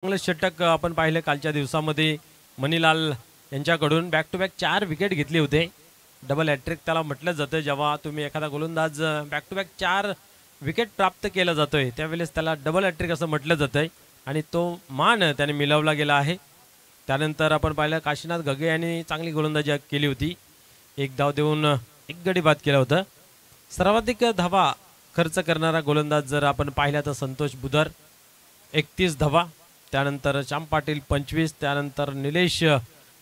चांगले षटक आपण पाहिले कालच्या दिवसामध्ये मनीलाल यांच्याकडून बॅक टू बॅक 4 विकेट घेतले होते. डबल हॅट्रिक त्याला म्हटलं जातं. जेव्हा तुम्ही एखादा गोलंदाज बॅक टू बॅक 4 विकेट प्राप्त केला जातोय त्यावेळेस त्याला डबल हॅट्रिक असं म्हटलं जातंय आणि तो मान त्याने मिळवला गेला आहे. त्यानंतर आपण पाहिलं काशीनाथ घगे यांनी चांगली गोलंदाजी केली होती. एक धाव देऊन एक गडी बाद केला होता. सर्वाधिक धावा खर्च करणारा गोलंदाज जर आपण पाहिला तर संतोष बुधर 31 धावा, त्यानंतर श्याम पाटील 25, त्यानंतर निलेश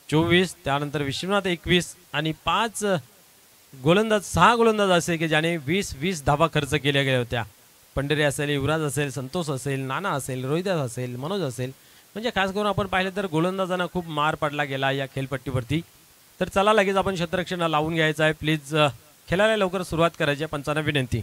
24, त्यानंतर विश्वनाथ 21 आणि 6 गोलंदाज असे की ज्याने 20 धावा खर्च केल्या गेल्या होत्या. पंढरी असेल, युवराज असेल, संतोष असेल, नाना असेल, रोहिदास असेल, मनोज असेल, म्हणजे खास करून आपण पाहिलं तर गोलंदाजांना खूप मार पडला गेला या खेळपट्टीवरती. तर चला लगेच आपण क्षेत्ररक्षण लावून घ्यायचं आहे. प्लीज खेळायला लवकर सुरुवात करायची आहे, पंचांना विनंती.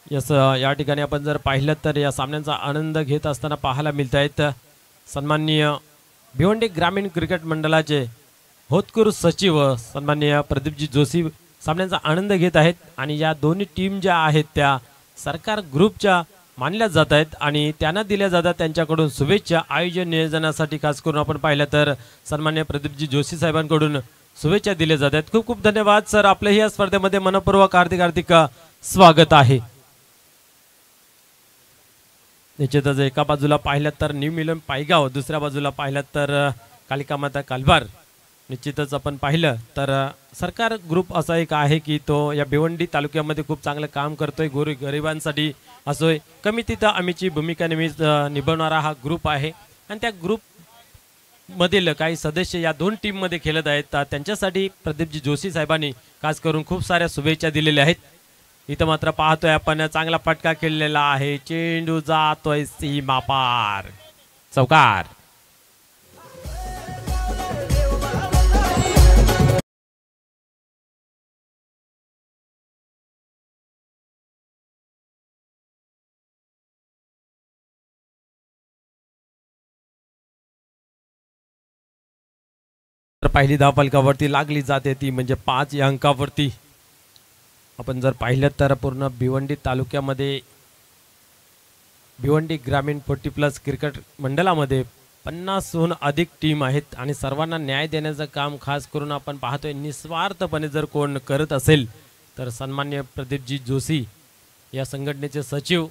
यस, या ठिकाणी आपण जर पाहिलं तर या सामन्यांचा आनंद घेत असताना पाहायला मिळत आहेत सन्माननीय भिवंडी ग्रामीण क्रिकेट मंडळाचे होतकरू सचिव सन्माननीय प्रदीपजी जोशी सामन्यांचा आनंद घेत आहेत. आणि या दोन्ही टीम ज्या आहेत त्या सरकार ग्रुपच्या मानल्या जात आहेत आणि त्यांना दिल्या जातात त्यांच्याकडून शुभेच्छा. आयोजन नियोजनासाठी खास करून आपण पाहिलं तर सन्माननीय प्रदीपजी जोशी साहेबांकडून शुभेच्छा दिल्या जात आहेत. खूप खूप धन्यवाद सर, आपले या स्पर्धेमध्ये मनपूर्वक हार्दिक स्वागत आहे. निश्चितच एका बाजूला पाहिलं तर न्यू मिलन पायगाव, दुसऱ्या बाजूला पाहिलं तर कालिका माता कालभार. निश्चितच आपण पाहिलं तर सरकार ग्रुप असा एक आहे की तो या भिवंडी तालुक्यामध्ये खूप चांगलं काम करतोय. गरिबांसाठी असोय कमी तिथं आम्हीची भूमिका निभावणारा हा ग्रुप आहे. आणि त्या ग्रुप मधील काही सदस्य या दोन टीम मध्ये खेळत आहेत. त्यांच्यासाठी प्रदीपजी जोशी साहेबांनी खास करून खूप साऱ्या शुभेच्छा दिलेल्या आहेत. इथं मात्र पाहतोय आपण चांगला फटका खेळलेला आहे. चेंडू जातोय सीमा पार, चौकार. पहिली धाव फलकावरती लागली जाते ती म्हणजे 5 या अंकावरती. आपण जर पाहिलं तर पूर्ण भिवंडी तालुक्यामध्ये भिवंडी ग्रामीण 40+ क्रिकेट मंडळामध्ये 50हून अधिक टीम आहेत आणि सर्वांना न्याय देण्याचं काम खास करून आपण पाहतोय निस्वार्थपणे जर कोण करत असेल तर सन्माननीय प्रदीपजी जोशी या संघटनेचे सचिव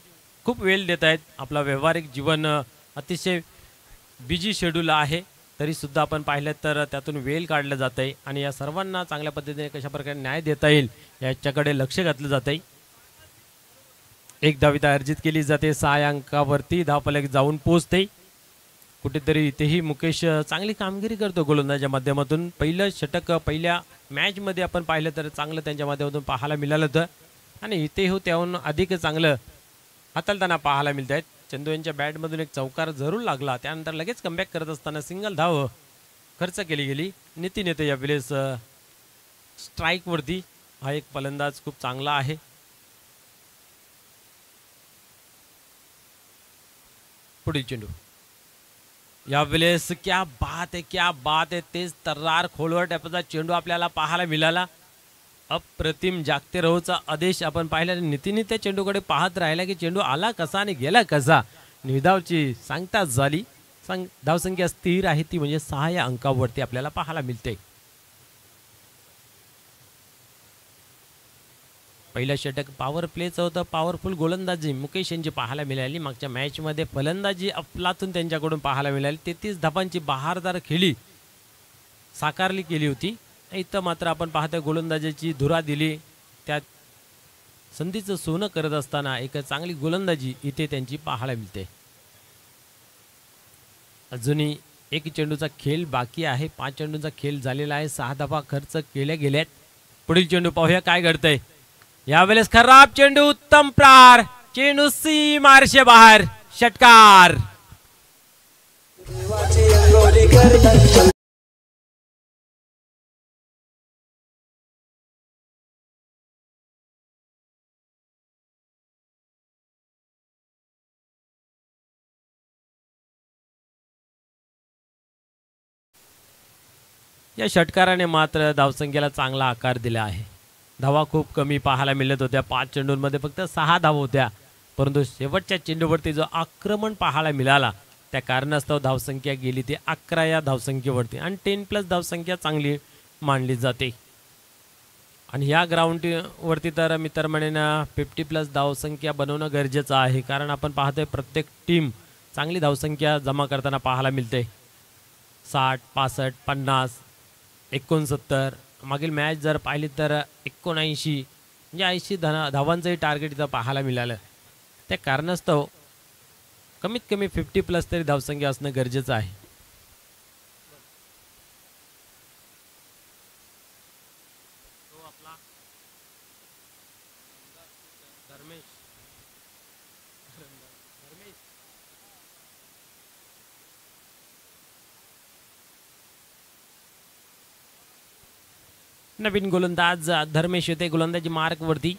खूप वेळ देत आहेत. आपला व्यावहारिक जीवन अतिशय बिझी शेड्यूल आहे तरी सुद्धा आपण पाहिलं तर त्यातून वेळ काढला जात आहे आणि या सर्वांना चांगल्या पद्धतीने कशा प्रकारे न्याय देता येईल याच्याकडे लक्ष घातलं जात आहे. एक धाविता अर्जित केली जाते. 6 अंकावरती धावफलक जाऊन पोहोचते. कुठेतरी इथेही मुकेश चांगली कामगिरी करतो गोलंदाजीच्या माध्यमातून. पहिलं षटक पहिल्या मॅचमध्ये आपण पाहिलं तर चांगलं त्यांच्या माध्यमातून पाहायला मिळालं होतं आणि इथे हो त्याहून अधिक चांगलं हाताळताना पाहायला मिळत आहेत. चंदू यांच्या बॅटमधून एक चौकार जरूर लागला, त्यानंतर लगेच कमबॅक करत असताना सिंगल धाव खर्च केली गेली. नितीन येते यावेळेस स्ट्राईकवरती. हा एक फलंदाज खूप चांगला आहे. पुढील चेंडू यावेळेस क्या बात आहे. तेच तर्रार खोलवर टॅपचा चेंडू आपल्याला पाहायला मिळाला. अप्रतिम जागते रहोचा आदेश आपण पाहिला. नितीन त्या चेंडूकडे पाहत राहिला की चेंडू आला कसा आणि गेला कसा. निधावची सांगता झाली. धावसंख्या स्थिर आहे ती म्हणजे 6 या अंकावरती आपल्याला पाहायला मिळते. पहिलं षटक पॉवर प्लेचं होतं. पॉवरफुल गोलंदाजी मुकेश यांची पाहायला मिळाली. मागच्या मॅचमध्ये फलंदाजी अफलातून त्यांच्याकडून पाहायला मिळाली. 33 धावांची बहारदार खेळी साकारली केली होती. इथं मात्र आपण पाहतोय गोलंदाजीची धुरा दिली. त्यात संधीचं सोनं करत असताना एक चांगली गोलंदाजी इथे त्यांची पाहायला मिळते. अजूनही एक चेंडूचा खेळ बाकी आहे. 5 चेंडूंचा खेळ झालेला आहे. 6 धावा खर्च केल्या गेल्यात. पुढील चेंडू पाहूया काय घडतंय. यावेळेस खराब चेंडू, उत्तम प्रहार, चेंडू सी मारशे बाहेर, षटकार. या षटकाराने मात्र धावसंख्येला चांगला आकार दिला आहे. धावा खूप कमी पाहायला मिळत होत्या. 5 चेंडूंमध्ये फक्त 6 धावा होत्या, परंतु शेवटच्या चेंडूवरती जो आक्रमण पाहायला मिळाला त्या कारणास्तव धावसंख्या गेली ती 11 या धावसंख्येवरती आणि 10+ धावसंख्या चांगली मानली जाते. आणि ह्या ग्राउंडवरती तर मी तर म्हणेन 50+ धावसंख्या बनवणं गरजेचं आहे, कारण आपण पाहतोय प्रत्येक टीम चांगली धावसंख्या जमा करताना पाहायला मिळते. 60, 65, 50, 69. मागील मॅच जर पाहिली तर 79 म्हणजे 80 धावांचंही टार्गेट इथं पाहायला मिळालं. त्या कारणास्तव कमीत कमी 50+ तरी धावसंख्या असणं गरजेचं आहे. नवीन गोलंदाज धर्मेश येते गोलंदाजी मार्कवरती.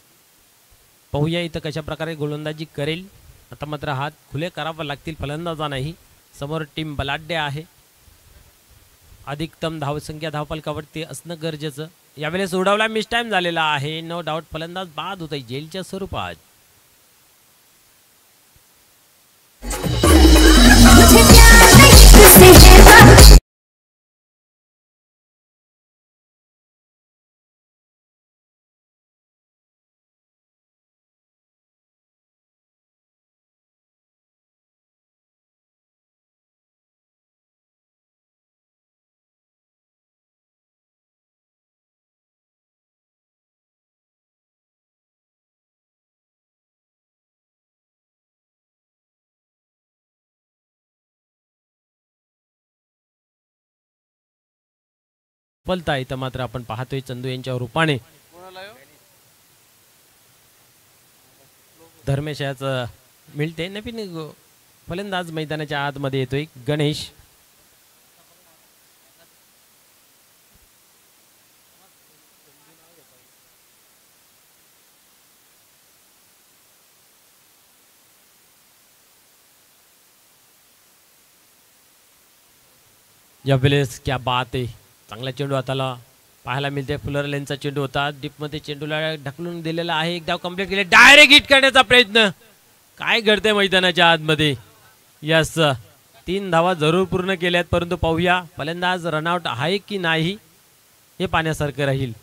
पाहूया इथं कशा प्रकारे गोलंदाजी करेल. आता मात्र हात खुले करावे लागतील फलंदाजांनाही. समोर टीम बलाढ्य आहे. अधिकतम धावसंख्या धावफलकावरती असणं गरजेचं. यावेळेस उडवला, मिस टाइम झालेला आहे. नो डाऊट फलंदाज बाद होत आहे जेलच्या स्वरूपात. पलता इथं मात्र आपण पाहतोय चंदू यांच्या रूपाने धर्मेश याचं मिळते. नवीन फलंदाज मैदानाच्या आतमध्ये येतोय गणेश. यावेळेस क्या बात आहे. चांगला चेंडू हाताला पाहायला मिळते. फुलर लेनचा चेंडू होता. डीपमध्ये चेंडूला ढकलून दिलेला आहे. एक धाव कंप्लीट केले. डायरेक्ट हिट करण्याचा प्रयत्न. काय घडते मैदानाच्या आतमध्ये. यस, 3 धावा जरूर पूर्ण केल्यात, परंतु पाहूया फलंदाज रनआउट आहे की नाही हे पाहण्यासारखं राहील.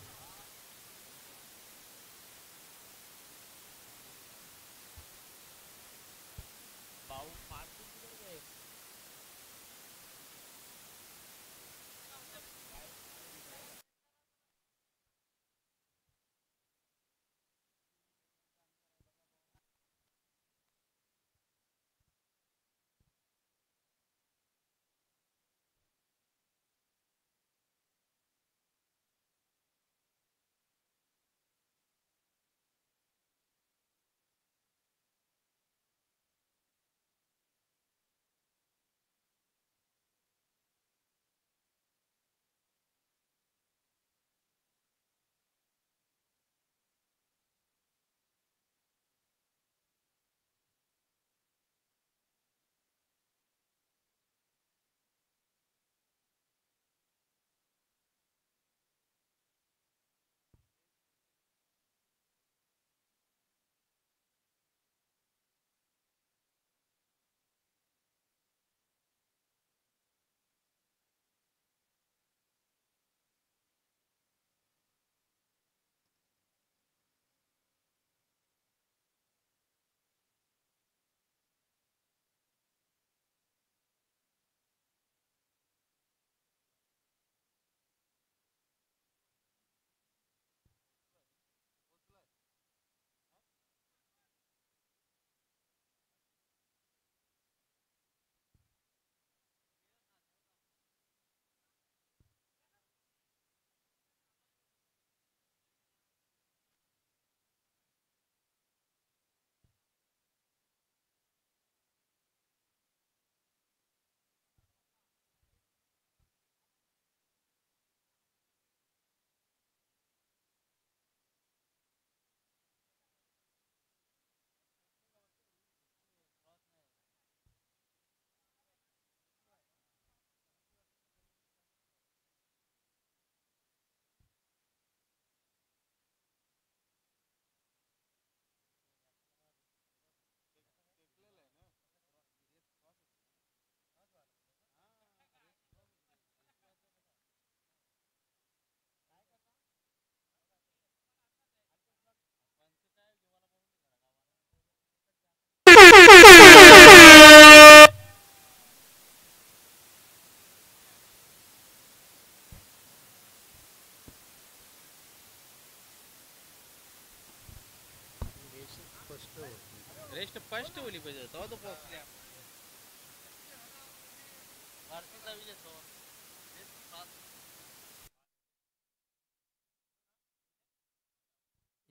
रेस्ट फर्स्ट होली पाहिजे तो पोहोचल्या भारतीचा विजय तो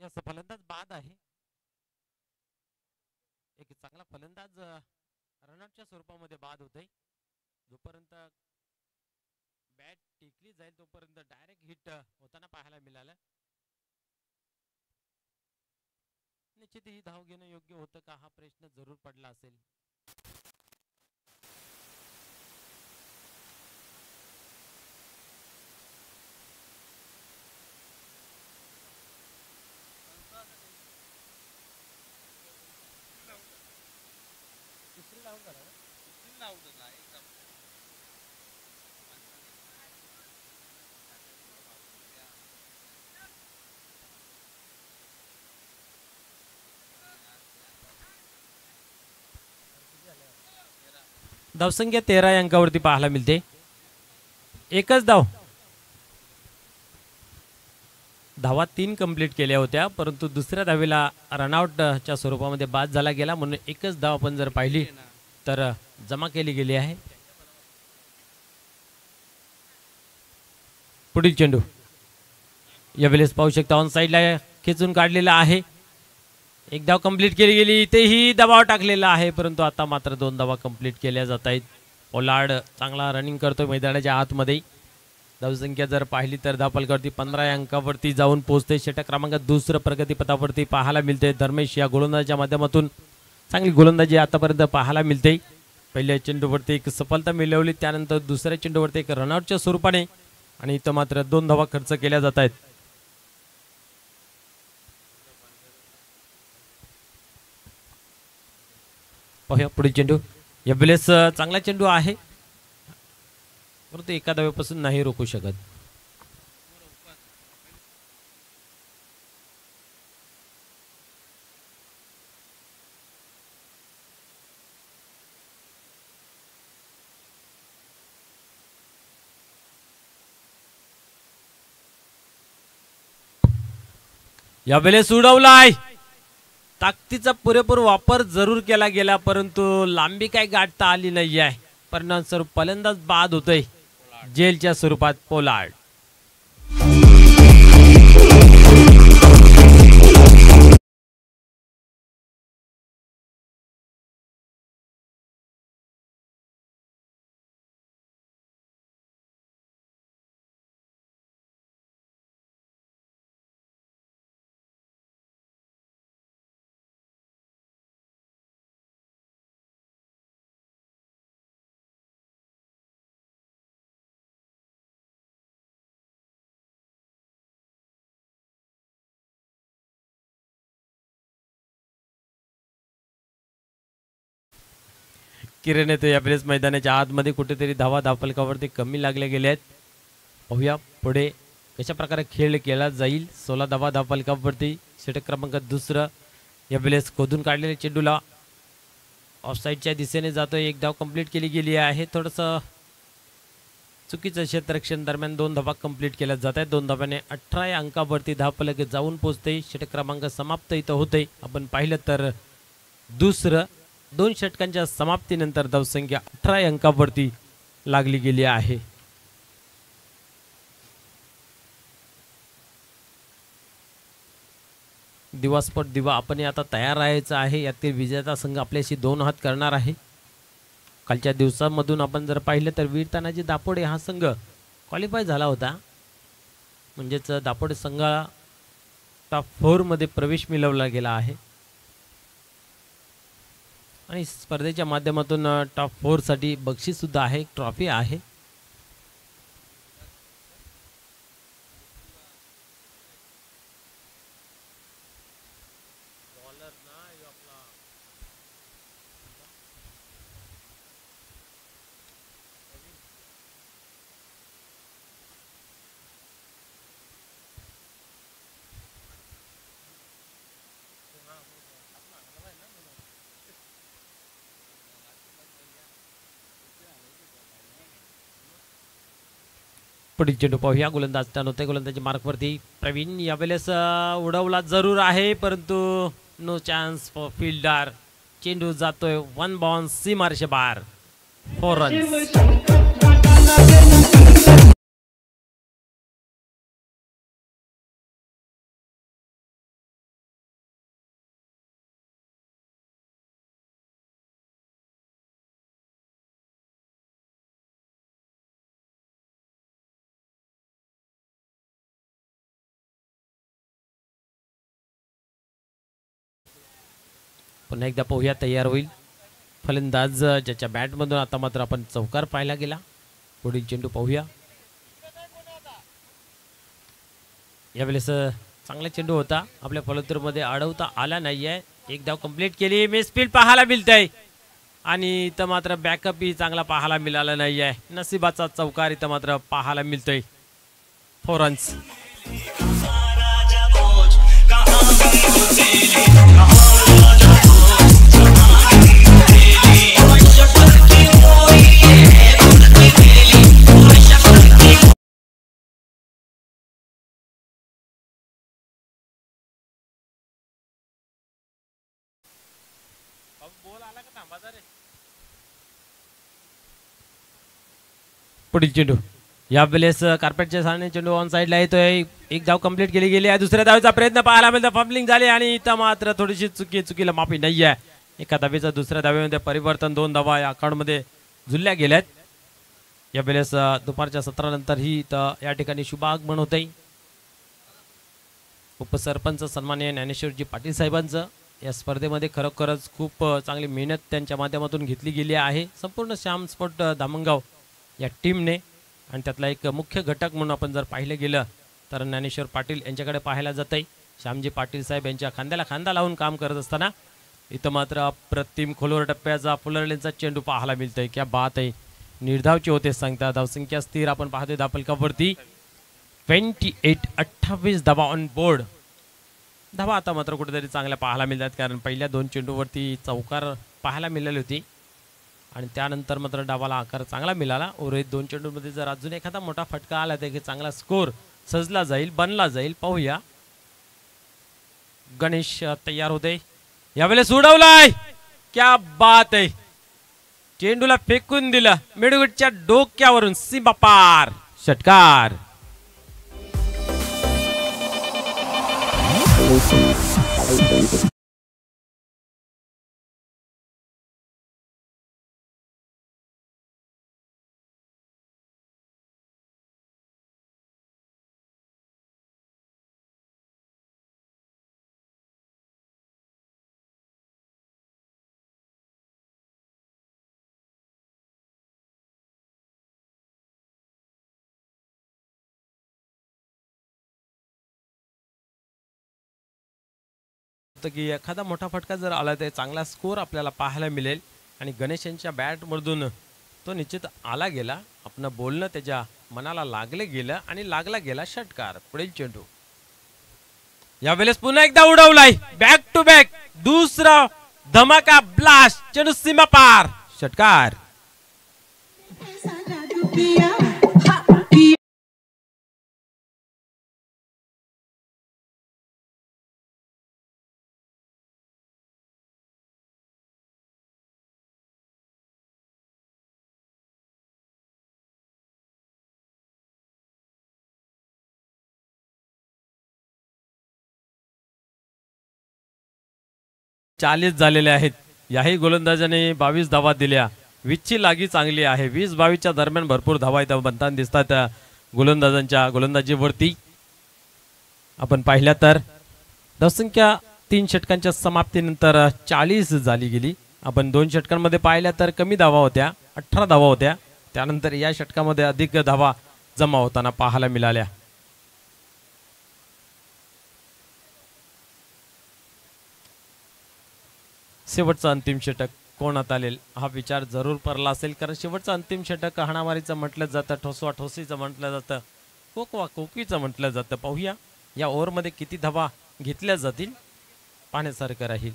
या फलंदाज बाद आहे. एक चांगला फलंदाज रनआउटच्या स्वरूपामध्ये बाद होते. जोपर्यंत बॅट टेकली जाईल तोपर्यंत डायरेक्ट हिट होताना पाहायला मिळालं. निश्चित ही धाव घेणं योग्य होतं का हा प्रश्न जरूर पडला असेल. धावसंख्या 13 या अंकावरती पाहायला मिळते. एकच धावा 3 कंप्लीट केल्या होत्या परंतु दुसऱ्या धावेला रनआउटच्या स्वरूपामध्ये बाद झाला गेला म्हणून एकच धाव आपण जर पाहिली तर जमा केली गेली आहे. पुढील चेंडू यावेळेस पाहू शकता ऑन साइडला खेचून काढलेला आहे. एक धाव कंप्लीट केली गेली इथेही दबाव टाकलेला आहे परंतु आता मात्र 2 धावा कंप्लीट केल्या जात आहेत. पोलार्ड चांगला रनिंग करतोय मैदानाच्या आतमध्ये. धावसंख्या जर पाहिली तर धावफलकावरती 15 या अंकावरती जाऊन पोहोचते. षटक क्रमांक 2 प्रगतीपथावरती पाहायला मिळते. धर्मेश या गोलंदाजाच्या माध्यमातून चांगली गोलंदाजी आतापर्यंत पाहायला मिळते. पहिल्या चेंडूवरती एक सफलता मिळवली त्यानंतर दुसऱ्या चेंडूवरती एक रनआउटच्या स्वरूपाने आणि इथं मात्र 2 धावा खर्च केल्या जात आहेत. पाहूया पुढील चेंडू यावेळेस चांगला चेंडू आहे परंतु एका धावेपासून नाही रोखू शकत. यावेळेस उडवलाय. ताकदीचा पुरेपूर वापर जरूर केला गेला परंतु लांबी काय गाठता आली नाही आहे. परिणाम स्वरूप फलंदाज बाद होतोय जेलच्या स्वरूपात पोलार्ड. किरण येतो यावेळेस मैदानाच्या आतमध्ये कुठेतरी धावफलकावरती कमी लागले गेले आहेत. पाहूया पुढे कशा प्रकारे खेळ केला जाईल. 16 धावफलकावरती षटक क्रमांक 2 यावेळेस खोदून काढलेल्या चेंडूला ऑफसाईडच्या दिशेने जातोय. एक धाव कंप्लीट केली गेली आहे. थोडंसं चुकीचं क्षेत्ररक्षण दरम्यान 2 धावा कंप्लीट केल्या जात आहेत. 2 धाव्याने 18 या अंकावरती धावफलक जाऊन पोहोचते. षटक क्रमांक समाप्त इथं होते. आपण पाहिलं तर दुसरं 2 षटकांच्या समाप्तीनंतर धावसंख्या 18 या अंकावरती लागली गेली आहे. दिवा स्पॉट दिवा आपण आता तयार राहायचं आहे. यातील विजेता संघ आपल्याशी 2 हात करणार आहे. कालच्या दिवसांमधून आपण जर पाहिलं तर वीर तानाजी दापोडे हा संघ क्वालिफाय झाला होता. म्हणजेच दापोडे संघाला टॉप 4 मध्ये प्रवेश मिळवला गेला आहे आणि स्पर्धेच्या माध्यमातून टॉप 4 साठी बक्षीस सुद्धा आहे. ट्रॉफी आहे. पुढील चेंडू पाहूया. गोलंदाज टर्न होते. गोलंदाजी मार्कवरती प्रवीण यावेळेस उडवला जरूर आहे परंतु नो चान्स फॉर फिल्डर. चेंडू जातोय वन बॉल सीमारेषे बाहेर. 4 रन्स. पुन्हा एकदा पोहूया तयार होईल फलंदाज ज्याच्या बॅटमधून. आता मात्र आपण चौकार पाहायला गेला. पुढील चेंडू पाहूया. यावेळेस चांगला चेंडू होता, आपल्या फलंदाजमध्ये अडवता आला नाहीये. एक धाव कंप्लीट केली. मिसफील्ड पाहायला मिळतंय आणि इथं मात्र बॅकअप ही चांगला पाहायला मिळाला नाहीये. नशिबाचा चौकार इथं मात्र पाहायला मिळतोय. 4 रन्स. पुढील चेंडू यावेळेस कार्पेटच्या सामने चेंडू ऑन साईडला येतोय. एक धाव कंप्लीट केली गेली आहे. दुसऱ्या धावेचा प्रयत्न पाहायला मिळतो. फंबलिंग झाली आणि इथं मात्र थोडीशी चुकीला माफी नाही आहे. एका धावेचं दुसऱ्या धावेमध्ये परिवर्तन. 2 धावा या अकाउंटमध्ये जुळल्या गेल्यात. यावेळेस दुपारच्या सत्रानंतर ही या ठिकाणी शुभागमन होत आहे. उपसरपंच सन्माननीय ज्ञानेश्वरजी पाटील साहेबांचं या स्पर्धेमध्ये खरोखरच खूप चांगली मेहनत त्यांच्या माध्यमातून घेतली गेली आहे संपूर्ण श्याम स्पोर्ट धामणगाव या टीमने. आणि त्यातला एक मुख्य घटक म्हणून आपण जर पाहिलं गेलं तर ज्ञानेश्वर पाटील यांच्याकडे पाहायला जात आहे. श्यामजी पाटील साहेब यांच्या खांद्याला खांदा लावून काम करत असताना इथं मात्र अप्रतिम खोलवर टप्प्याचा फुलरलेंचा चेंडू पाहायला मिळतोय. क्या बात आहे. निर्धावचे होते सांगता. धावसंख्या स्थिर आपण पाहतोय धापलकावरती 28 धावा ऑन बोर्ड. धावा आता मात्र कुठेतरी चांगल्या पाहायला मिळतात, कारण पहिल्या 2 चेंडूवरती चौकार पाहायला मिळाली होती आणि त्यानंतर मात्र डावाला आकार चांगला मिळाला. उर्वरित 2 चेंडूमध्ये जर अजून एखादा मोठा फटका आला तर चांगला स्कोर सजला जाईल, बनला जाईल. पाहूया. गणेश तयार होते. यावेळेस उडवलाय. क्या बात आहे. चेंडूला फेकून दिलं मिडविकेटच्या डोक्यावरून. सीमा पार. षटकार. की एखादा मोठा फटका जर आला तर चांगला स्कोर आपल्याला पाहायला मिळेल आणि गणेश यांच्या बॅटमधून तो निश्चित आला गेला. आपण बोलणं त्याच्या मनाला लागले गेलं आणि लागला गेला षटकार. पुढील चेंडू यावेळेस पुन्हा एकदा उडवलाय. बॅक टू बॅक दुसरा धमाका ब्लास्ट. चेंडू सीमा पार. षटकार. चाळीस झालेले आहेत. याही गोलंदाजाने 22 धावा दिल्या. 20ची लागी चांगली आहे. 20-22च्या दरम्यान भरपूर धावा इथं बनताना दिसतात गोलंदाजांच्या गोलंदाजीवरती. आपण पाहिल्या तर धावसंख्या 3 षटकांच्या समाप्तीनंतर 40 झाली गेली. आपण 2 षटकांमध्ये पाहिल्या तर कमी धावा होत्या, 18 धावा होत्या. त्यानंतर या षटकामध्ये अधिक धावा जमा होताना पाहायला मिळाल्या. शेवटचं अंतिम षटक कोणात आलेल हा विचार जरूर पडला असेल, कारण शेवटचं अंतिम षटक हाणामारीचं म्हटलं जातं, ठोसवा ठोसीचं म्हटलं जातं, कोकवा कोकीचं म्हटलं जातं. पाहूया या ओव्हरमध्ये किती धावा घेतल्या जातील, पाहण्यासारखं राहील.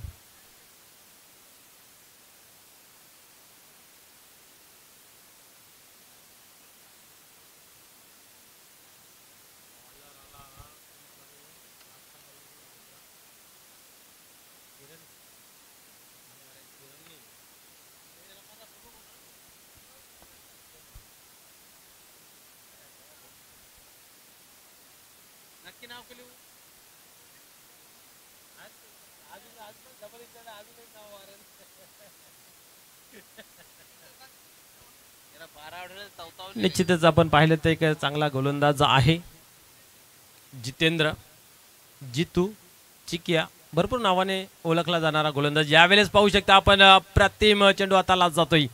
की नाव केली अजून डबल अजून एक नाव मारेल याला 12 आठवड्यात चौथा निश्चितच आपण पाहिलं तर एक चांगला गोलंदाज आहे जितेंद्र जितू चिकिया भरपूर नावाने ओळखला जाणारा गोलंदाज यावेळेस पाहू शकता आपण प्रतिम चेंडू आता लाच जातोय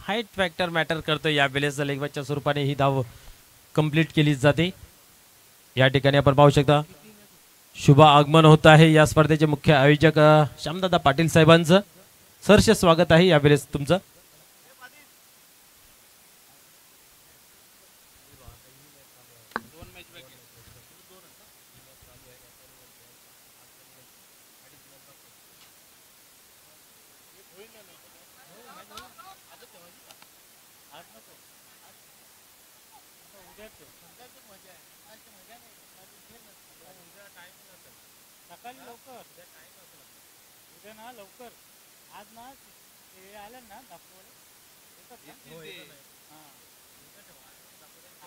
हाईट फॅक्टर मॅटर करतोय यावेळेस लेगमॅचच्या स्वरूपाने ही धाव कंप्लीट केली जाते या ठिकाणी आपण पाहू शकता शुभ आगमन होत आहे या स्पर्धेचे मुख्य आयोजक श्यामदादा पाटील साहेबांचं सहर्ष स्वागत आहे यावेळेस तुमचं सकाळी लवकर उद्या ना लवकर आज ना हे आलं ना दाखवले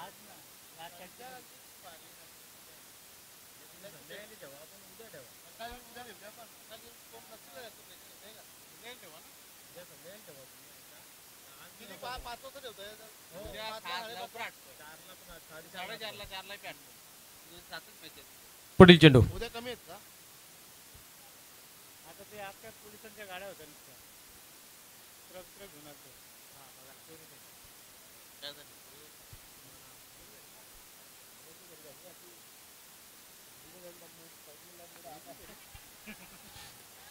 आज ना पुढील चेंडू उद्या कमी आहेत का आता ते आपल्या पोलिसांच्या गाड्या होत्या नुसत्या ट्रक घेऊन आलतो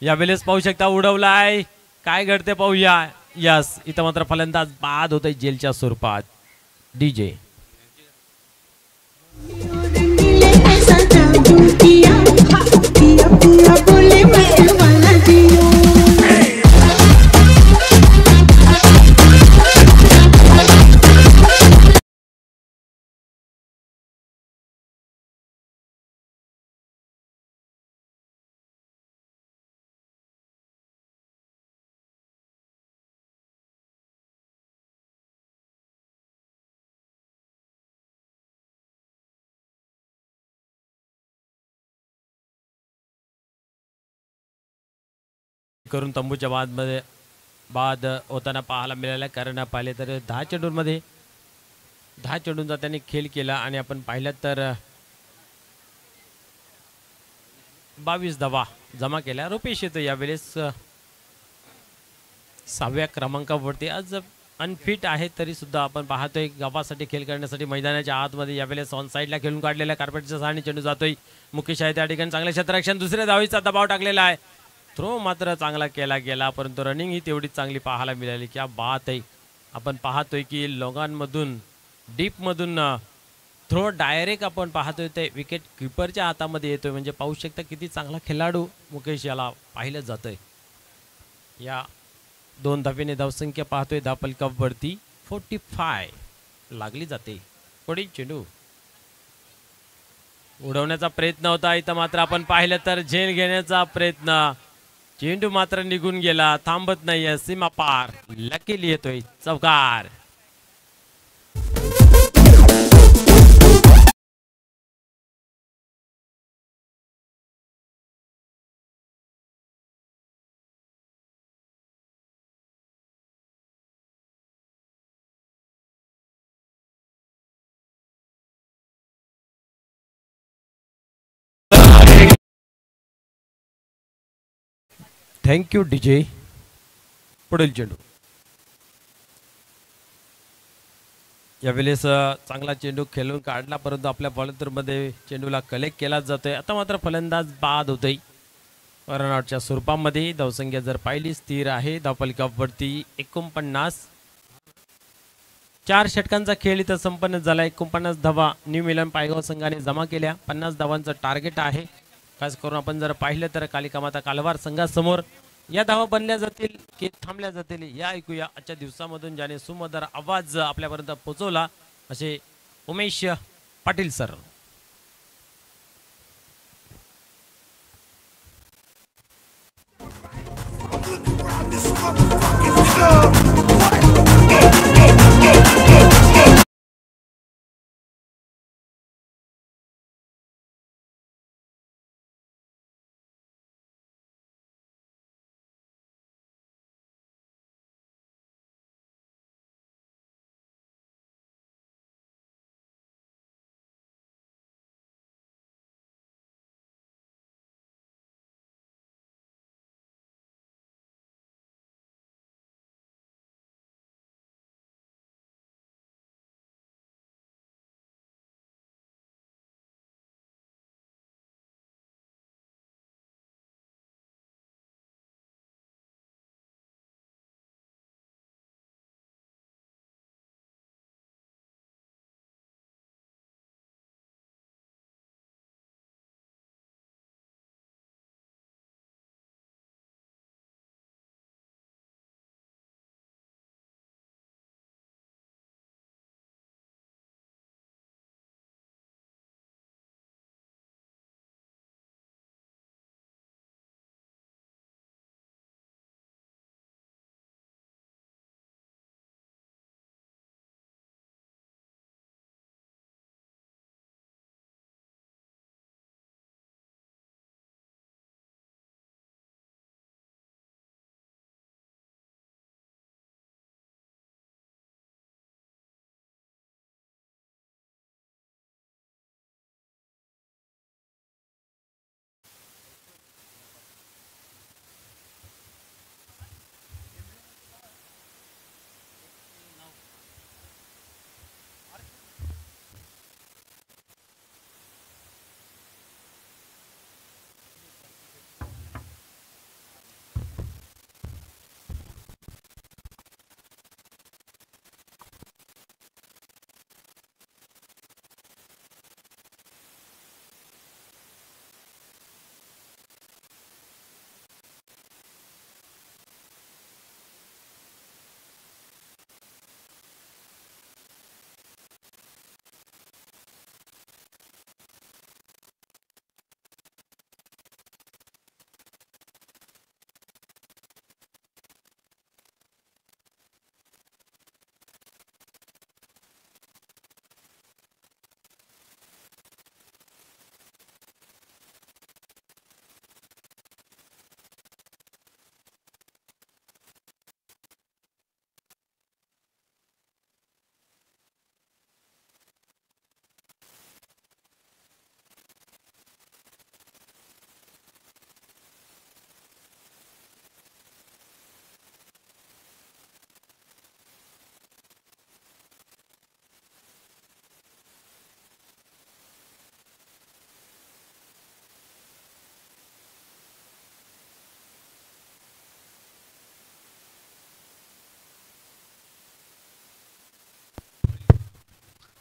यावेळेस पाहू शकता उडवलाय काय घडते पाहूया यस इथं मात्र फलंदाज बाद होतोय जेलच्या स्वरूपात डीजे करून तंबूच्या बाद होताना पाहायला मिळाला कारण पाहिले तर 10 चेंडूंमध्ये 10 चेंडूंचा त्यांनी खेळ केला आणि आपण पाहिलं तर 22 धावा जमा केल्या रुपेश येतो यावेळेस 6व्या क्रमांकावरती आज अनफिट आहे तरी सुद्धा आपण पाहतोय गावासाठी खेळ करण्यासाठी मैदानाच्या आतमध्ये यावेळेस ऑन साईडला खेळून काढलेल्या कार्पेटच्या सहाणी चेंडू जातोय मुकेश आहे त्या ठिकाणी चांगल्या क्षेत्ररक्षण दुसऱ्या धावीचा दबाव टाकलेला आहे थ्रो मात्र चांगला केला गेला परंतु रनिंग ही तेवढीच चांगली पाहायला मिळाली क्या बात आहे आपण पाहतोय की लोगांमधून डीपमधून थ्रो डायरेक्ट आपण पाहतोय ते विकेट किपरच्या हातामध्ये येतोय म्हणजे पाहू शकता किती चांगला खेळाडू मुकेश याला पाहिलं जातंय या 2 धावेने धावसंख्या पाहतोय धापल कप वरती 45 लागली जाते पुढील चेंडू उडवण्याचा प्रयत्न होता इथं मात्र आपण पाहिलं तर झेल घेण्याचा प्रयत्न चेंडू मात्र निघून गेला थांबत नाहीये सीमा पार लकीली येतोय चौकार थँक्यू डीजे पुढील चेंडू यावेळेस चांगला चेंडू खेळून काढला परंतु आपल्या बॉलरमध्ये चेंडूला कलेक्ट केला जातोय आता मात्र फलंदाज बाद होतोय रनआउटच्या स्वरूपामध्ये धावसंख्या जर पाहिली स्थिर आहे धावफलकावरती 49 4 षटकांचा खेळ इथं संपन्न झाला 49 धावा न्यू मिलन पायगाव संघाने जमा केल्या 50 धावांचं टार्गेट आहे खास करून आपण जर पाहिलं तर कालिका माता कालवार संघासमोर या धावा बनल्या जातील की थांबल्या जातील या ऐकूया आजच्या दिवसामधून ज्याने सुमधुर आवाज आपल्यापर्यंत पोहोचवला असे उमेश पाटील सर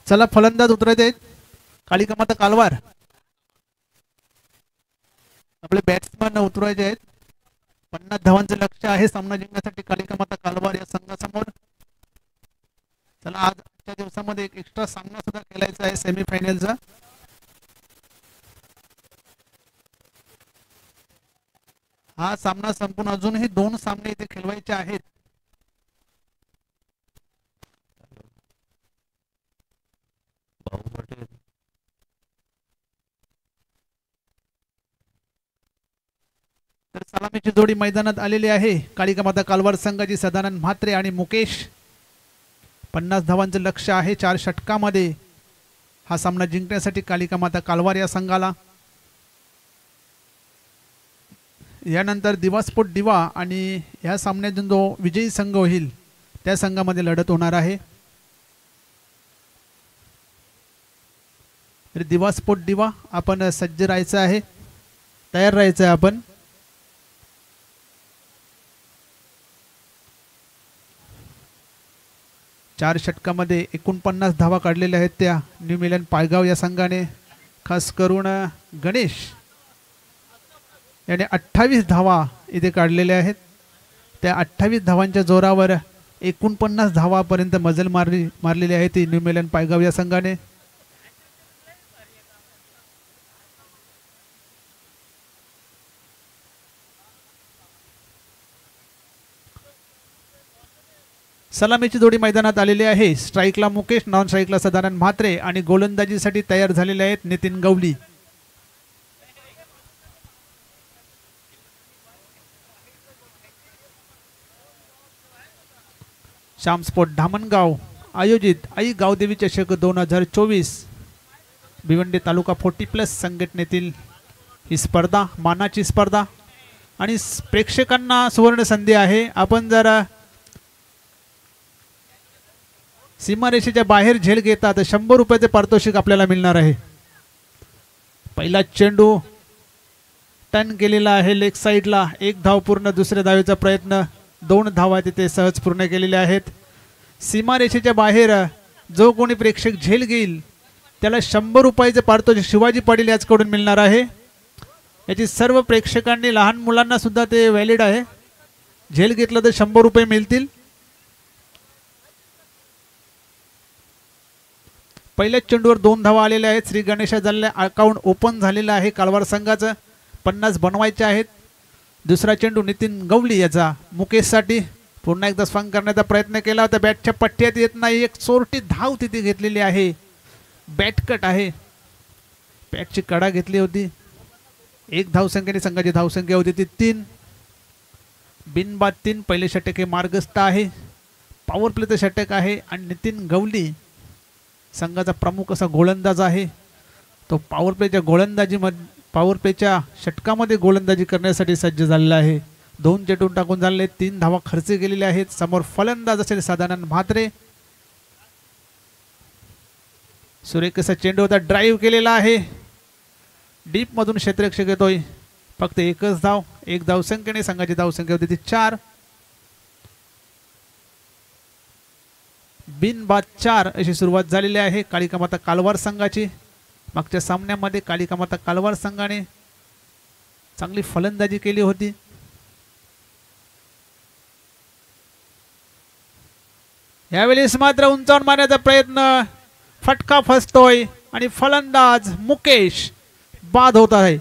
चला फलंदाज उतरत आहेत कालिका माता कालवार. आपले बॅट्समन उतरवायचे आहेत. 50 धावांचं लक्ष आहे सामना जिंकण्यासाठी कालिका माता कालवार या संघासमोर. चला आजच्या दिवसामध्ये एक एक्स्ट्रा सामना सुद्धा खेळायचा आहे सेमीफायनलचा. हा सामना संपून अजूनही 2 सामने इथे खेळवायचे आहेत. तर सलामीची जोडी मैदानात आलेली आहे. कालिका माता कालवार संघाची सदानंद म्हात्रे आणि मुकेश. 50 धावांचं लक्ष आहे 4 षटकामध्ये हा सामना जिंकण्यासाठी कालिका माता कालवार या संघाला. यानंतर दिवास्फोट दिवा आणि या सामन्यातून जो विजयी संघ होईल त्या संघामध्ये लढत होणार आहे. तर दिवास्फोट दिवा आपण सज्ज राहायचं आहे, तयार राहायचं आहे आपण. चार षटकामध्ये 49 धावा काढलेल्या आहेत त्या न्यू मिलन पायगाव या संघाने. खास करून गणेश याने 28 धावा इथे काढलेल्या आहेत. त्या 28 धावांच्या जोरावर 49 धावापर्यंत मजल मारलेली आहे ती न्यू मिलन पायगाव या संघाने. सलामीची जोडी मैदानात आलेली आहे. स्ट्राईकला मुकेश, नॉन स्ट्राईकला सदानंद म्हात्रे आणि गोलंदाजीसाठी तयार झालेले आहेत नितीन गवली. श्यामस्पोर्ट धामणगाव आयोजित आई गावदेवी चषक 2024 भिवंडी तालुका 40+ संघटनेतील ही स्पर्धा, मानाची स्पर्धा. आणि प्रेक्षकांना सुवर्ण संधी आहे. आपण जर सीमारेषेच्या बाहेर झेल घेता तर 100 रुपयाचे पारितोषिक आपल्याला मिळणार आहे. पहिला चेंडू टर्न केलेला आहे लेग साईडला, 1 धाव पूर्ण. दुसऱ्या धावेचा प्रयत्न, 2 धावा तिथे सहज पूर्ण केलेल्या आहेत. सीमारेषेच्या बाहेर जो कोणी प्रेक्षक झेल घेईल त्याला 100 रुपयाचे पारितोषिक शिवाजी पाटील याचकडून मिळणार आहे. याची सर्व प्रेक्षकांनी, लहान मुलांना सुद्धा ते व्हॅलिड आहे. झेल घेतलं तर 100 रुपये मिळतील. पहिल्याच चेंडूवर 2 धावा आलेल्या आहेत. श्री गणेशा झालेल्या अकाउंट ओपन झालेलं आहे कालवार संघाचं. 50 बनवायचे आहेत. दुसरा चेंडू नितीन गवली याचा मुकेशसाठी. पुन्हा एकदा स्विंग करण्याचा प्रयत्न केला होता, बॅटच्या पट्ट्यात येत नाही. एक चोरटी धाव तिथे घेतलेली आहे. बॅट कट आहे, बॅटची कडा घेतली होती. 1 धावसंख्येने संघाची धावसंख्या होती ती 3. बिनबाद 3. पहिले षटक हे मार्गस्थ आहे. पॉवर प्लेचं षटक आहे आणि नितीन गवली संघाचा प्रमुख असा गोलंदाज आहे. तो पॉवर प्लेच्या षटकामध्ये गोलंदाजी करण्यासाठी सज्ज झालेला आहे. 2 चेंडू टाकून झालेले, 3 धावा खर्च केलेल्या आहेत. समोर फलंदाज असेल सदानंद म्हात्रे. सुरेख असा चेंडू होता, ड्राईव्ह केलेला आहे. डीप मधून क्षेत्ररक्षक येतोय. फक्त 1च धाव. 1 धावसंख्येने संघाची धावसंख्या होती ती 4. बिनबाद 4 अशी सुरुवात झालेली आहे कालिका माता कालवार संघाची. मागच्या सामन्यामध्ये कालिका माता कालवार संघाने चांगली फलंदाजी केली होती. यावेळेस मात्र उंचावून मारण्याचा प्रयत्न, फटका फसतोय आणि फलंदाज मुकेश बाद होत आहे.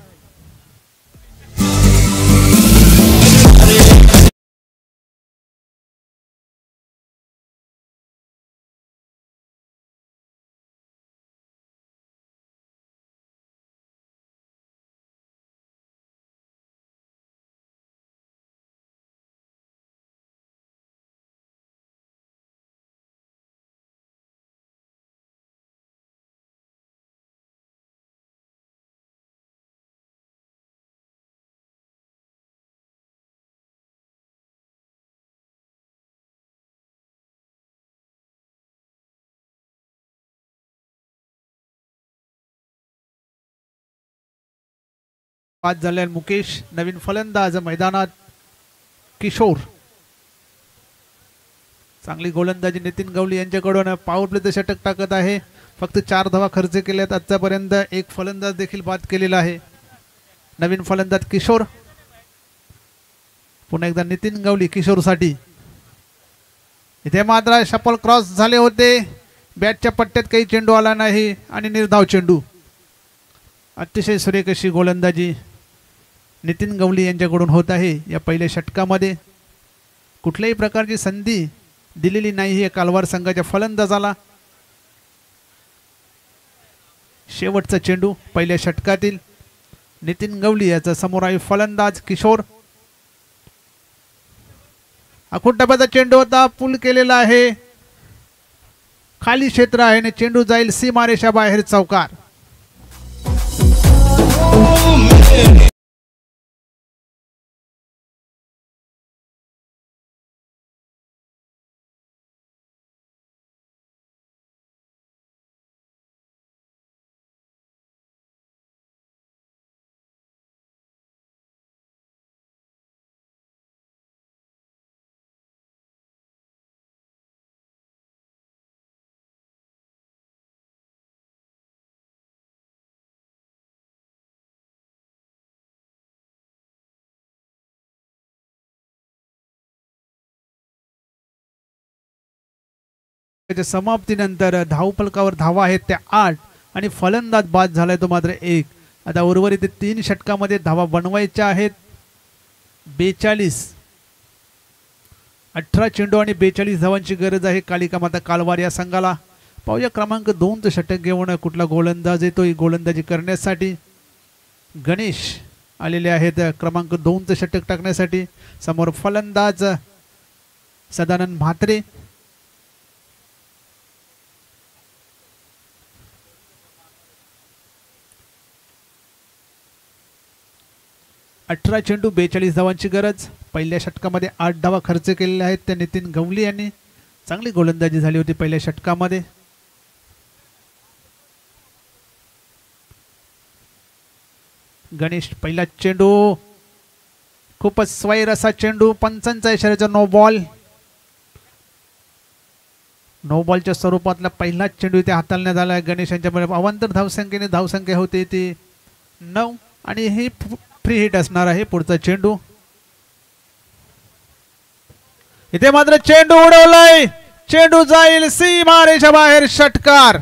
बाद झाले मुकेश. नवीन फलंदाज मैदानात किशोर. चांगली गोलंदाजी नितीन गवली यांच्याकडून. पॉवर प्लेचं षटक टाकत आहे. फक्त 4 धावा खर्च केल्यात आतापर्यंत. एक फलंदाज देखील बाद केलेला आहे. नवीन फलंदाज किशोर. पुन्हा एकदा नितीन गवली किशोरसाठी. इथे मात्र शपल क्रॉस झाले होते. बॅटच्या पट्ट्यात काही चेंडू आला नाही आणि निर्धाव चेंडू. अतिशय सुरेख अशी गोलंदाजी नितीन गवली यांच्याकडून होत आहे या पहिल्या षटकामध्ये. कुठल्याही प्रकारची संधी दिलेली नाही आहे कालवार संघाच्या फलंदाजाला. शेवटचा चेंडू पहिल्या षटकातील नितीन गवली याचा समोर आहे फलंदाज किशोर. आखूड टप्प्याचा चेंडू होता. पूल केलेला आहे. खाली क्षेत्र आहे आणि चेंडू जाईल सीमारेषा बाहेर चौकार. समाप्तीनंतर धावफलकावर धावा आहेत त्या 8 आणि फलंदाज बाद झालाय तो मात्र 1. आता उर्वरित 3 षटकामध्ये धावा बनवायच्या आहेत. 42 18 चेंडू आणि 42 धावांची गरज आहे कालिका माता कालवार या संघाला. पाहूया क्रमांक 2 षटक घेऊन कुठला गोलंदाज येतो ही गोलंदाजी करण्यासाठी. गणेश आलेले आहेत क्रमांक 2 षटक टाकण्यासाठी. समोर फलंदाज सदानंद म्हात्रे. 18 चेंडू 42 धावांची गरज. पहिल्या षटकामध्ये 8 धावा खर्च केलेल्या आहेत त्या नितीन गवली यांनी. चांगली गोलंदाजी झाली होती पहिल्या षटकामध्ये. गणेश पहिला चेंडू खूपच स्वैर असा चेंडू. पंचांचा इशाऱ्याचा नो बॉल. नो बॉलच्या स्वरूपातला पहिलाच चेंडू इथे हाताळण्यात आला गणेश यांच्यामध्ये. अवांतर धावसंख्येने धावसंख्या होते ती 9 आणि ही फ्री हिट असणार आहे पुढचा चेंडू. इथे मात्र चेंडू उडवलाय. चेंडू जाईल सीमारेषा बाहेर षटकार.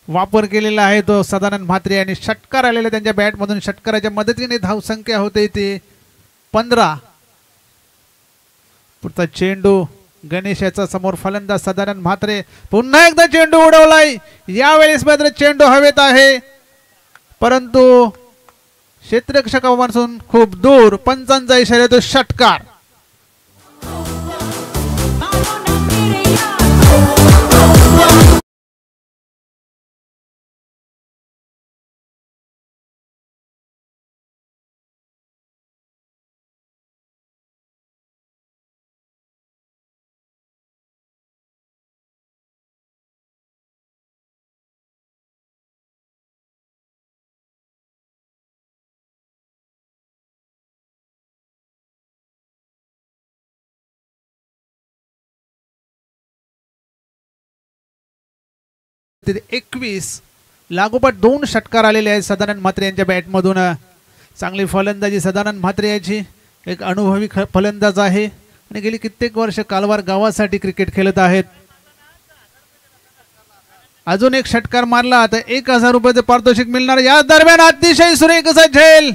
वापर केलेला आहे तो सदानंद म्हात्रे आणि षटकार आलेला त्यांच्या बॅटमधून. षटकाराच्या मदतीने धावसंख्या होते ती 15. पुढचा चेंडू गणेशाचा. समोर फलंदाज सदानंद म्हात्रे. पुन्हा एकदा चेंडू उडवलाय. यावेळेस मात्र चेंडू हवेत आहे परंतु क्षेत्ररक्षकापासून खूप दूर. पंचांचा इशारा तो षटकार. तिथे 21 लागोपाठ 2 षटकार आलेले आहेत सदानंद म्हात्रे यांच्या बॅटमधून. चांगली फलंदाजी सदानंद म्हात्रे याची. एक अनुभवी फलंदाज आहे आणि गेली कित्येक वर्ष कालवार गावासाठी क्रिकेट खेळत आहेत. अजून एक षटकार मारला तर 1000 रुपयाचे पारितोषिक मिळणार. या दरम्यान अतिशय सुरेख असा झेल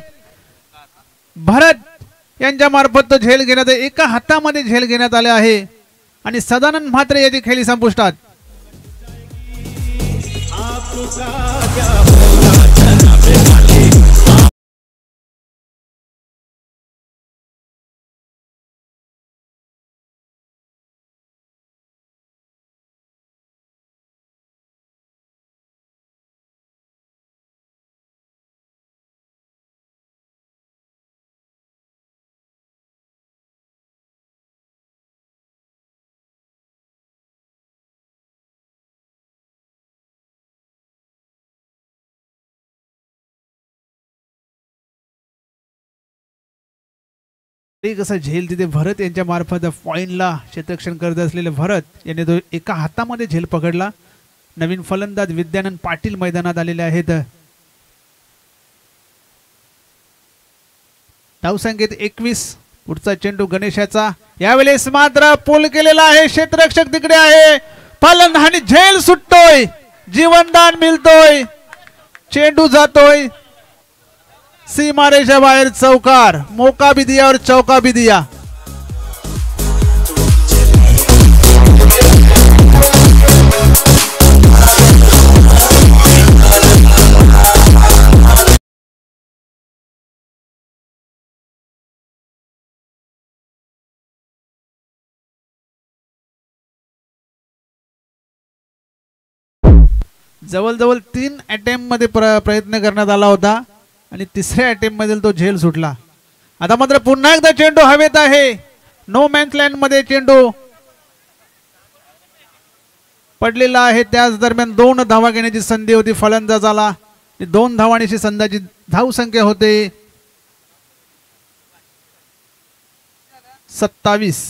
भरत यांच्या मार्फत तो झेल घेण्यात. एका हातामध्ये झेल घेण्यात आले आहे आणि सदानंद म्हात्रे याची खेळी संपुष्टात. कसं झेल तिथे भरत यांच्या मार्फत पॉइंटला क्षेत्ररक्षण करत असलेले भरत यांनी तो एका हातामध्ये झेल पकडला. नवीन फलंदाज विद्यानंद पाटील मैदानात आलेले आहेत. धावसंख्येत 21. पुढचा चेंडू गणेशाचा, यावेळेस मात्र पूल केलेला आहे, क्षेत्ररक्षक तिकडे आहे, फलंदाज आणि झेल सुटतोय, जीवनदान मिळतोय, चेंडू जातोय सीमारेषा बाहेर. चौकार, मौका भी दिया और चौका भी दिया. जवळजवळ 3 अटेम्प्ट मध्ये प्रयत्न करण्यात आला होता आणि तिसऱ्या अटेम्प्ट मध्ये तो झेल सुटला. आता मात्र पुन्हा एकदा चेंडू हवेत आहे, नो मॅन्स लँड मध्ये चेंडू पडलेला आहे. त्याच दरम्यान 2 धावा घेण्याची संधी होती फलंदाजाला. 2 धावांची संघाची धावसंख्या होते 27.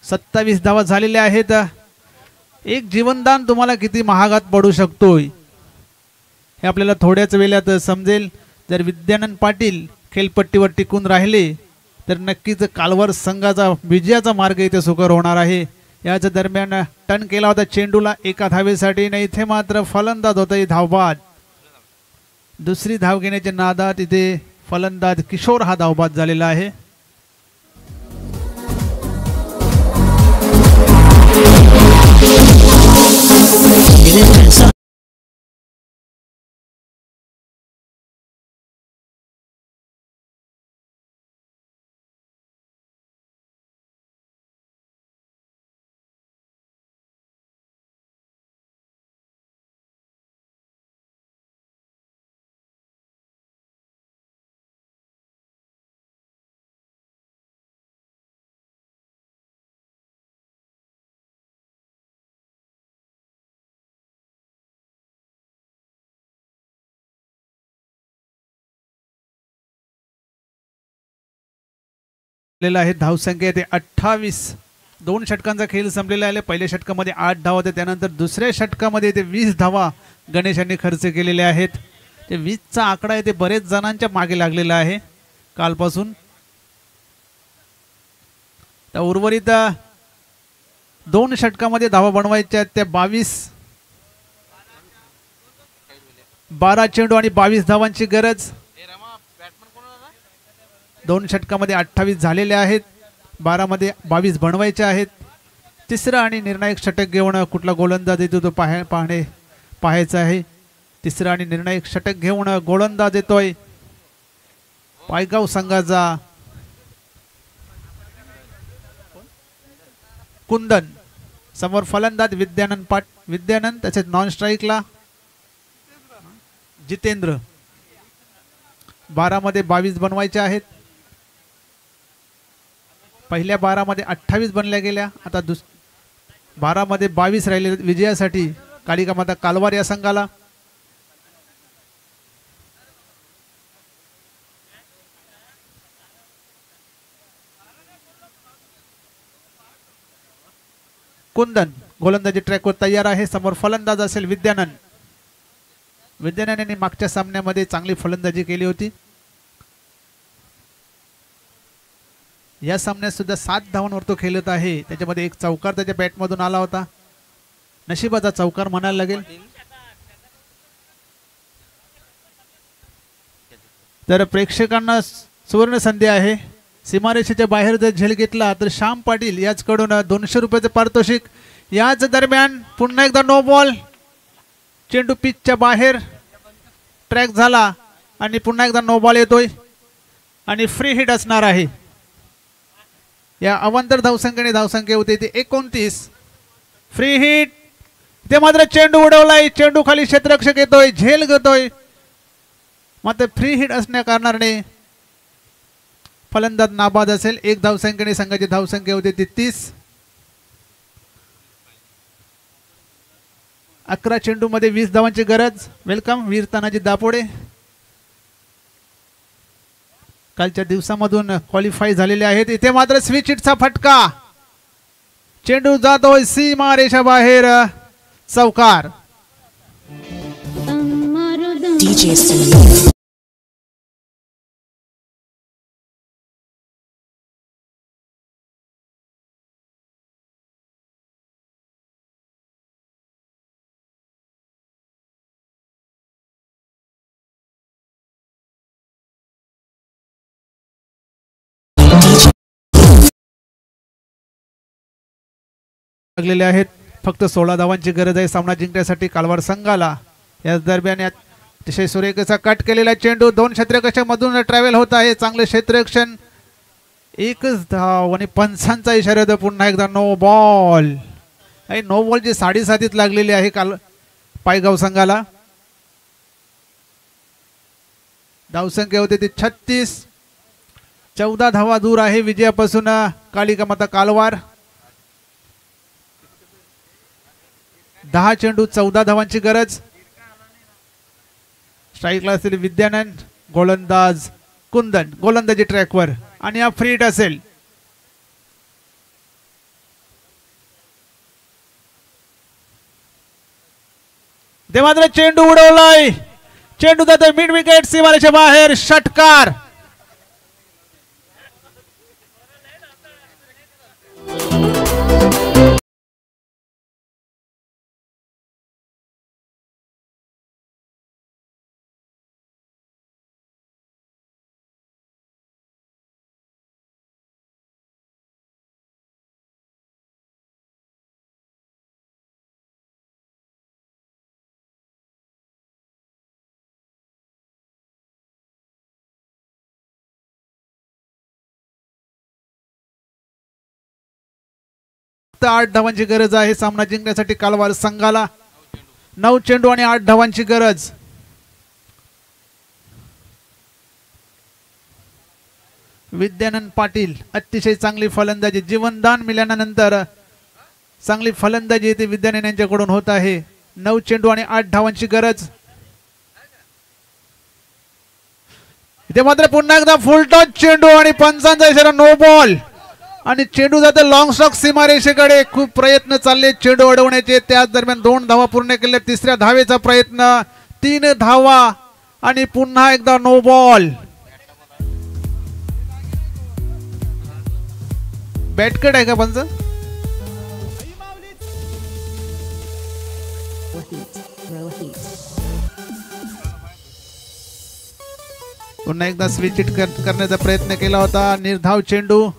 27 धावा झालेल्या आहेत. एक जीवनदान तुम्हाला किती महागात पडू शकतोय हे आपल्याला थोड्याच वेळात समजेल. जर विद्यानंद पाटील खेळपट्टीवर टिकून राहिले तर नक्कीच कालवार संघाचा विजयाचा मार्ग इथे सुकर होणार आहे. याच दरम्यान टर्न केला होता चेंडूला एका धावेसाठी, नाही इथे मात्र फलंदाज होता धावबाद. दुसरी धाव घेण्याच्या नादात इथे फलंदाज किशोर हा धावबाद झालेला आहे. आहे धावसंख्या ते 28. 2 षटकांचा खेळ संपलेला आहे. पहिल्या षटकामध्ये 8 धावा होते, त्यानंतर दुसऱ्या षटकामध्ये ते 20 धावा गणेशांनी खर्च केलेले आहेत. ते 20चा आकडा आहे ते बरेच जणांच्या मागे लागलेला आहे कालपासून. तर उर्वरित 2 षटकामध्ये धावा बनवायच्या आहेत त्या 12 चेंडू आणि 22 धावांची गरज. 2 षटकामध्ये 28 झालेले आहेत, 12 मध्ये 22 बनवायचे आहेत. तिसरा आणि निर्णायक षटक घेऊन कुठला गोलंदाज येतो तो पाहायचा आहे. तिसरा आणि निर्णायक षटक घेऊन गोलंदाज येतोय पायगाव संघाचा कुंदन. समोर फलंदाज विद्यानंद तसेच नॉन स्ट्राईकला जितेंद्र. 12 मध्ये 22 बनवायचे आहेत. पहिल्या 12 मध्ये 28 बनल्या गेल्या, आता 12 मध्ये 22 राहिले विजयासाठी कालिका माता कालवार या संघाला. कुंदन गोलंदाजी ट्रॅकवर तयार आहे. समोर फलंदाज असेल विद्यानंद. विद्यानंद मागच्या सामन्यामध्ये चांगली फलंदाजी केली होती. या सामन्यात सुद्धा 7 धावांवर तो खेळत आहे. त्याच्यामध्ये एक चौकार त्याच्या बॅटमधून आला होता, नशिबाचा चौकार म्हणायला लागेल. तर प्रेक्षकांना सुवर्ण संधी आहे. सीमारेषेच्या बाहेर जर झेल घेतला तर श्याम पाटील याचकडून 200 रुपयाचे पारितोषिक. याच दरम्यान पुन्हा एकदा नो बॉल, चेंडू पिचच्या बाहेर ट्रॅक झाला आणि पुन्हा एकदा नो बॉल येतोय आणि फ्री हिट असणार आहे. या अवांतर धावसंख्येने धावसंख्या होते ते 29. Free hit. ते मात्र चेंडू उडवलाय, चेंडू खाली क्षेत्ररक्षक येतोय, झेल घेतोय, मात्र फ्री हिट असण्या कारणाने फलंदाज नाबाद असेल. 1 धावसंख्येने संघाची धावसंख्या होते ती 30. 11 चेंडूमध्ये 20 धावांची गरज. वेलकम वीर तानाजी दापोडे, कालच्या दिवसामधून क्वालिफाय झालेले आहेत. इथे मात्र स्विच हिटचा फटका, चेंडू जातोय सीमा रेषा बाहेर, चौकार. DJ Sunil. लागलेले आहेत. फक्त 16 धावांची गरज आहे सामना जिंकण्यासाठी कालवार संघाला. याच दरम्यान अतिशय सुरेखचा कट केलेला चेंडू 2 क्षेत्ररक्षकामधून ट्रॅव्हल होत आहे. चांगले क्षेत्ररक्षण, एकच धाव आणि पंचांचा इशारा देतो पुन्हा एकदा नो बॉल. आणि नो बॉलची 7.5 लागलेली आहे काल पायगाव संघाला. धावसंख्या होती ती 36. 14 धावा दूर आहे विजयापासून कालिका माता कालवार. 10 चेंडू 14 धावांची गरज. स्ट्राईकला असलेले विद्यानंद, गोलंदाज कुंदन गोलंदाजी ट्रॅकवर आणि हा फ्री हिट असेल. ते मात्र चेंडू उडवलाय, चेंडू जातोय मिड विकेट सीमारेषेच्या बाहेर, षटकार. फक्त 8 धावांची गरज आहे सामना जिंकण्यासाठी कालवार संघाला. 9 चेंडू आणि 8 धावांची गरज. विद्यानंद पाटील अतिशय चांगली फलंदाजी, जीवनदान मिळाल्यानंतर चांगली फलंदाजी येते विद्यानंद यांच्याकडून होत आहे. 9 चेंडू आणि 8 धावांची गरज. इथे मात्र पुन्हा एकदा फुल टॉस चेंडू आणि पंचांचा इशारा नो बॉल. आणि चेंडू जाते लॉंग स्टॉक सीमारेषेकडे. खूप प्रयत्न चालले चेंडू अडवण्याचे, त्याच दरम्यान 2 धावा पूर्ण केल्या. तिसऱ्या धावेचा प्रयत्न, 3 धावा आणि पुन्हा एकदा नो बॉल. बॅटकट आहे का पंच? पुन्हा एकदा स्विच हिट करण्याचा प्रयत्न केला होता. निर्धाव चेंडू.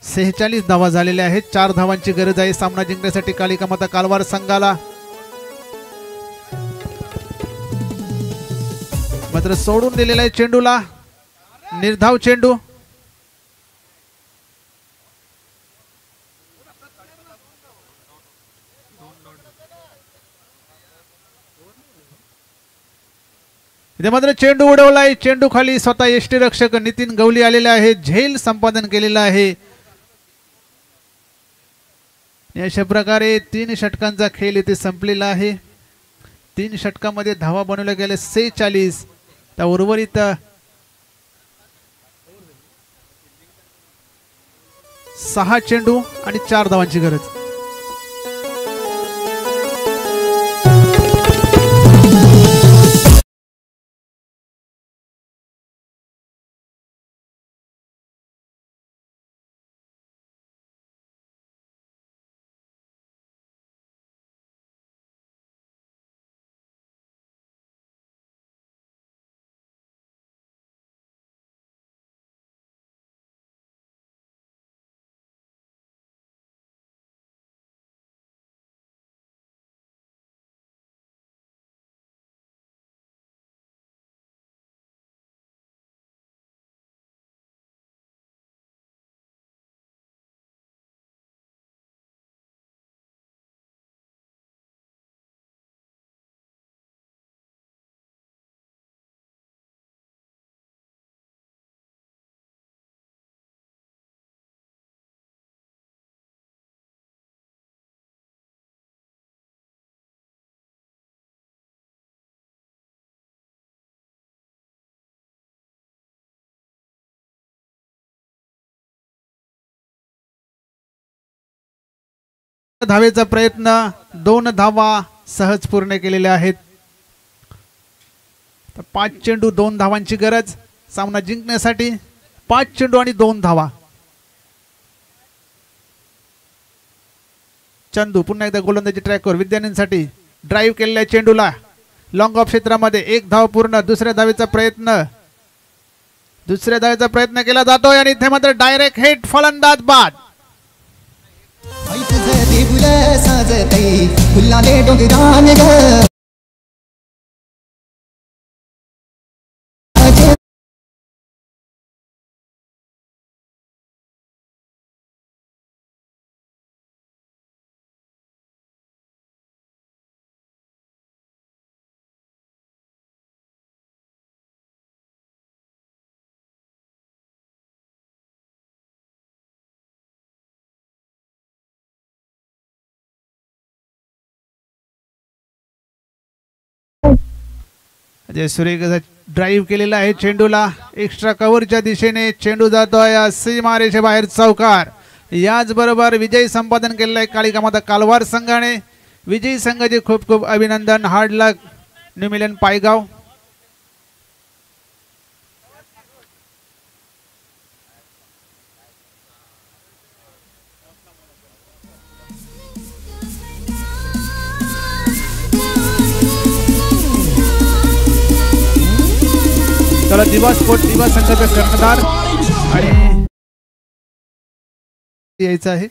46 धावा झालेल्या आहेत. 4 धावांची गरज आहे सामना जिंकण्यासाठी कालिका माता कालवार संघाला. मात्र सोडून दिलेला आहे चेंडूला. निर्धाव चेंडू. इथे मात्र चेंडू उडवलाय. चेंडू खाली स्वतः यष्टीरक्षक नितीन गवली आलेले आहे. झेल संपादन केलेलं आहे. अशा प्रकारे 3 षटकांचा खेळ इथे संपलेला आहे. 3 षटकामध्ये धावा बनवल्या गेल्या 46. त्या उर्वरित 6 चेंडू आणि 4 धावांची गरज. धावेचा प्रयत्न, 2 धावा सहज पूर्ण केलेल्या आहेत. 5 चेंडू 2 धावांची गरज सामना जिंकण्यासाठी. 5 चेंडू आणि 2 धावा. चंदू पुन्हा एकदा गोलंदाजी ट्रॅकवर. विद्यार्थ्यांसाठी ड्राईव्ह केलेल्या चेंडूला लॉंग ऑफ क्षेत्रामध्ये 1 धाव पूर्ण. दुसऱ्या धावेचा प्रयत्न केला जातोय आणि इथे मात्र डायरेक्ट हिट, फलंदाज बाद. अजय सुरेख ड्राईव्ह केलेला आहे चेंडूला. एक्स्ट्रा कव्हरच्या दिशेने चेंडू जातोय सीमारेषे बाहेर, चौकार. याचबरोबर विजय संपादन केलेला आहे काळीकामाता कालवार संघाने. विजयी संघाचे खूप खूप अभिनंदन. हार्ड लक न्यू मिलन पायगाव. चला दिवा स्पोर्ट दिवा संघाचा कर्णधार आणि यायचा आहे.